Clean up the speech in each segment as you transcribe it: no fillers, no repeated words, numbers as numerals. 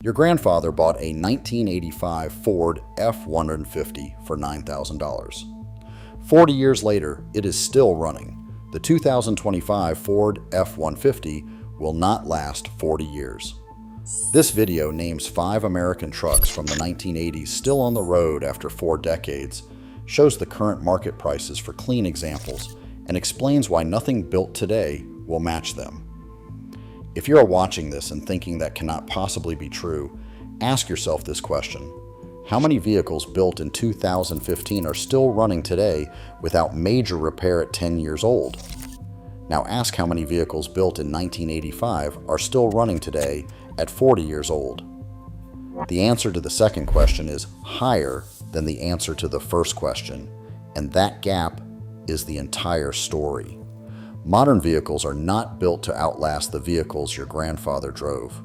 Your grandfather bought a 1985 Ford F-150 for $9,000. 40 years later, it is still running. The 2025 Ford F-150 will not last 40 years. This video names 5 American trucks from the 1980s still on the road after 4 decades, shows the current market prices for clean examples, and explains why nothing built today will match them. If you are watching this and thinking that cannot possibly be true, ask yourself this question. How many vehicles built in 2015 are still running today without major repair at 10 years old? Now ask how many vehicles built in 1985 are still running today at 40 years old. The answer to the second question is higher than the answer to the first question, and that gap is the entire story. Modern vehicles are not built to outlast the vehicles your grandfather drove.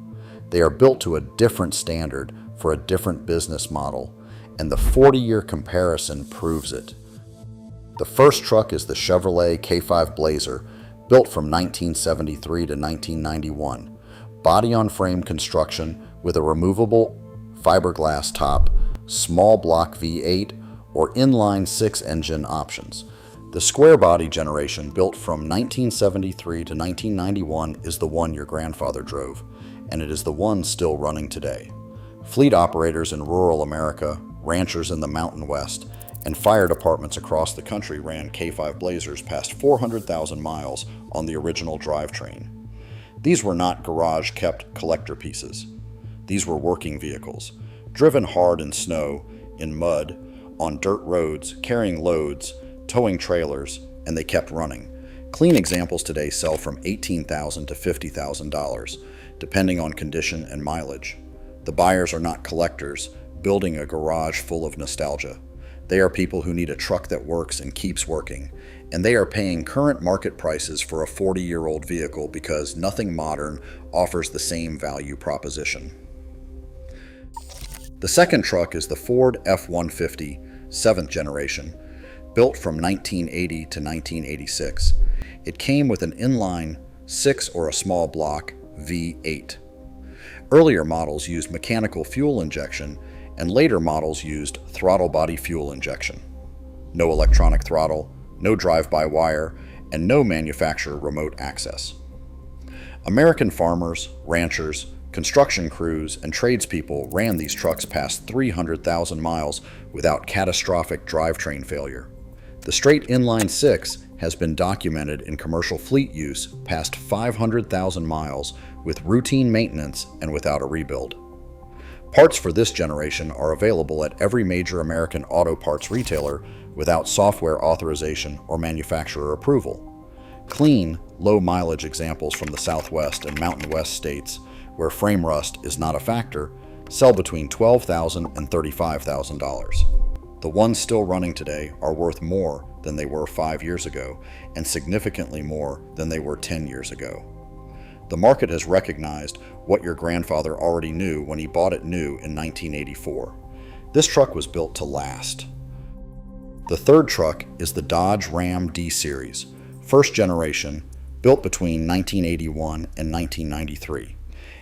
They are built to a different standard for a different business model, and the 40-year comparison proves it. The first truck is the Chevrolet K5 Blazer, built from 1973 to 1991. Body-on-frame construction with a removable fiberglass top, small block V8, or inline 6 engine options. The square body generation, built from 1973 to 1991, is the one your grandfather drove, and it is the one still running today. Fleet operators in rural America, ranchers in the Mountain West, and fire departments across the country ran K5 Blazers past 400,000 miles on the original drivetrain. These were not garage-kept collector pieces. These were working vehicles, driven hard in snow, in mud, on dirt roads, carrying loads, towing trailers, and they kept running. Clean examples today sell from $18,000 to $50,000, depending on condition and mileage. The buyers are not collectors, building a garage full of nostalgia. They are people who need a truck that works and keeps working, and they are paying current market prices for a 40-year-old vehicle because nothing modern offers the same value proposition. The second truck is the Ford F-150, 7th generation, built from 1980 to 1986. It came with an inline 6 or a small block V8. Earlier models used mechanical fuel injection, and later models used throttle body fuel injection. No electronic throttle, no drive-by-wire, and no manufacturer remote access. American farmers, ranchers, construction crews, and tradespeople ran these trucks past 300,000 miles without catastrophic drivetrain failure. The straight inline 6 has been documented in commercial fleet use past 500,000 miles with routine maintenance and without a rebuild. Parts for this generation are available at every major American auto parts retailer without software authorization or manufacturer approval. Clean, low-mileage examples from the Southwest and Mountain West states, where frame rust is not a factor, sell between $12,000 and $35,000. The ones still running today are worth more than they were 5 years ago, and significantly more than they were 10 years ago. The market has recognized what your grandfather already knew when he bought it new in 1984. This truck was built to last. The third truck is the Dodge Ram D-Series, first generation, built between 1981 and 1993.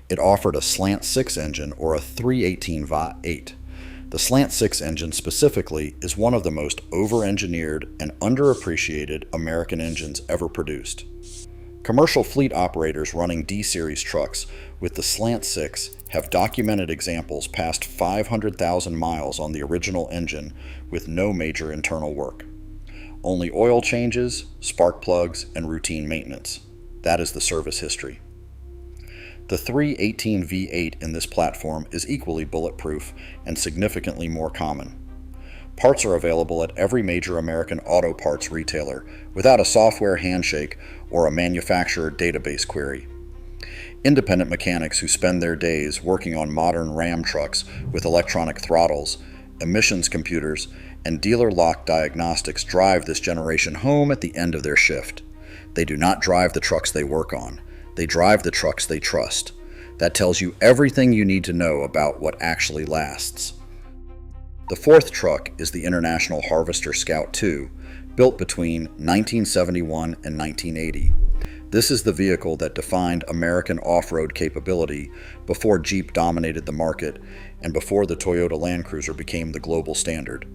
It offered a slant 6 engine or a 318 V8. The slant 6 engine specifically is one of the most over-engineered and underappreciated American engines ever produced. Commercial fleet operators running D-Series trucks with the slant 6 have documented examples past 500,000 miles on the original engine with no major internal work. Only oil changes, spark plugs, and routine maintenance. That is the service history. The 318 V8 in this platform is equally bulletproof and significantly more common. Parts are available at every major American auto parts retailer without a software handshake or a manufacturer database query. Independent mechanics who spend their days working on modern Ram trucks with electronic throttles, emissions computers, and dealer lock diagnostics drive this generation home at the end of their shift. They do not drive the trucks they work on. They drive the trucks they trust. That tells you everything you need to know about what actually lasts. The fourth truck is the International Harvester Scout II, built between 1971 and 1980. This is the vehicle that defined American off-road capability before Jeep dominated the market and before the Toyota Land Cruiser became the global standard.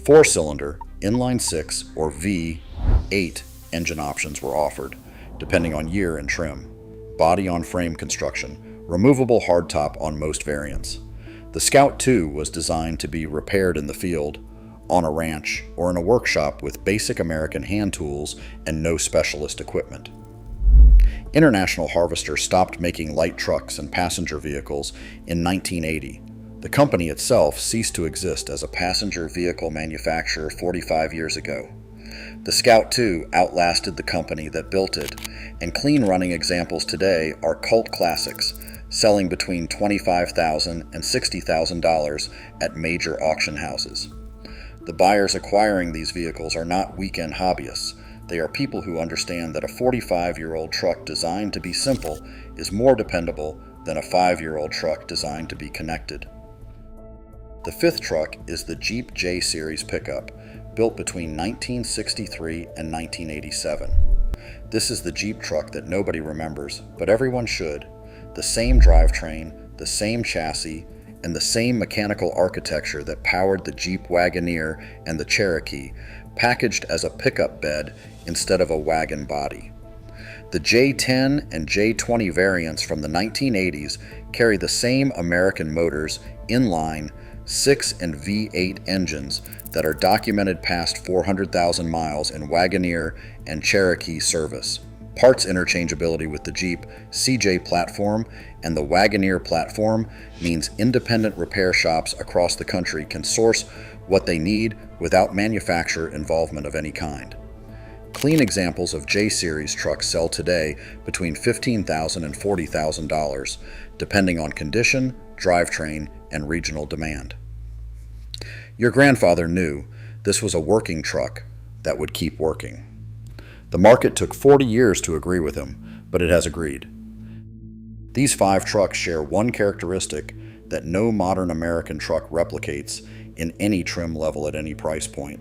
Four-cylinder, inline-six, or V8 engine options were offered, depending on year and trim. Body-on-frame construction, removable hardtop on most variants. The Scout II was designed to be repaired in the field, on a ranch, or in a workshop with basic American hand tools and no specialist equipment. International Harvester stopped making light trucks and passenger vehicles in 1980. The company itself ceased to exist as a passenger vehicle manufacturer 45 years ago. The Scout II outlasted the company that built it, and clean-running examples today are cult classics, selling between $25,000 and $60,000 at major auction houses. The buyers acquiring these vehicles are not weekend hobbyists. They are people who understand that a 45-year-old truck designed to be simple is more dependable than a 5-year-old truck designed to be connected. The fifth truck is the Jeep J Series pickup, built between 1963 and 1987. This is the Jeep truck that nobody remembers, but everyone should. The same drivetrain, the same chassis, and the same mechanical architecture that powered the Jeep Wagoneer and the Cherokee, packaged as a pickup bed instead of a wagon body. The J10 and J20 variants from the 1980s carry the same American motors, inline, 6 and V8 engines that are documented past 400,000 miles in Wagoneer and Cherokee service. Parts interchangeability with the Jeep CJ platform and the Wagoneer platform means independent repair shops across the country can source what they need without manufacturer involvement of any kind. Clean examples of J-Series trucks sell today between $15,000 and $40,000, depending on condition, drivetrain, and regional demand. Your grandfather knew this was a working truck that would keep working. The market took 40 years to agree with him, but it has agreed. These 5 trucks share one characteristic that no modern American truck replicates in any trim level at any price point.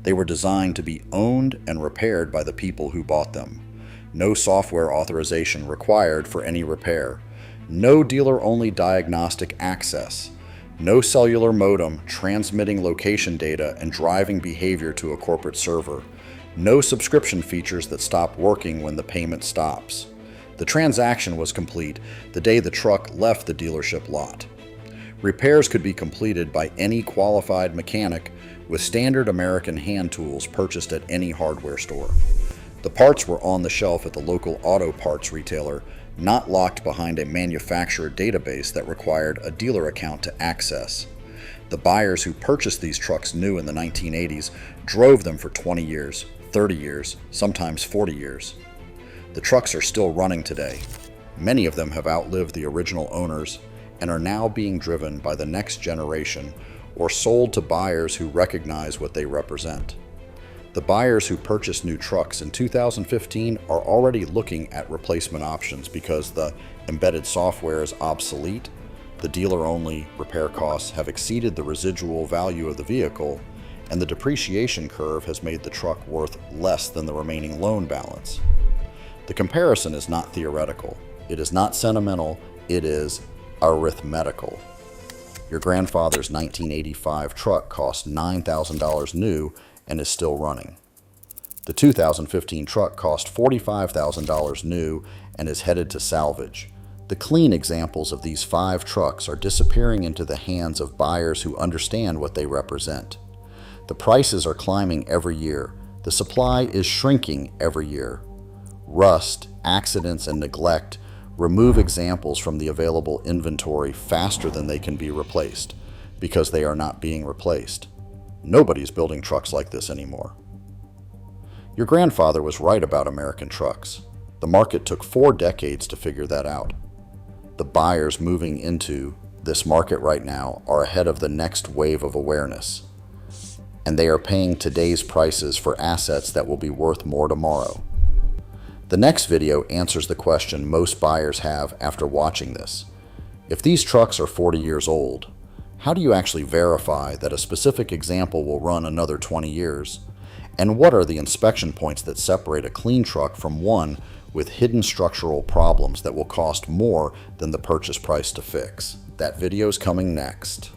They were designed to be owned and repaired by the people who bought them. No software authorization required for any repair. No dealer-only diagnostic access. No cellular modem transmitting location data and driving behavior to a corporate server. No subscription features that stop working when the payment stops. The transaction was complete the day the truck left the dealership lot. Repairs could be completed by any qualified mechanic with standard American hand tools purchased at any hardware store. The parts were on the shelf at the local auto parts retailer, not locked behind a manufacturer database that required a dealer account to access. The buyers who purchased these trucks new in the 1980s drove them for 20 years, 30 years, sometimes 40 years. The trucks are still running today. Many of them have outlived the original owners and are now being driven by the next generation or sold to buyers who recognize what they represent. The buyers who purchased new trucks in 2015 are already looking at replacement options because the embedded software is obsolete, the dealer-only repair costs have exceeded the residual value of the vehicle, and the depreciation curve has made the truck worth less than the remaining loan balance. The comparison is not theoretical. It is not sentimental. It is arithmetical. Your grandfather's 1985 truck cost $9,000 new and is still running. The 2015 truck cost $45,000 new and is headed to salvage. The clean examples of these 5 trucks are disappearing into the hands of buyers who understand what they represent. The prices are climbing every year. The supply is shrinking every year. Rust, accidents, and neglect remove examples from the available inventory faster than they can be replaced because they are not being replaced. Nobody's building trucks like this anymore. Your grandfather was right about American trucks. The market took 4 decades to figure that out. The buyers moving into this market right now are ahead of the next wave of awareness, and they are paying today's prices for assets that will be worth more tomorrow. The next video answers the question most buyers have after watching this. If these trucks are 40 years old, how do you actually verify that a specific example will run another 20 years? And what are the inspection points that separate a clean truck from one with hidden structural problems that will cost more than the purchase price to fix. That video's coming next.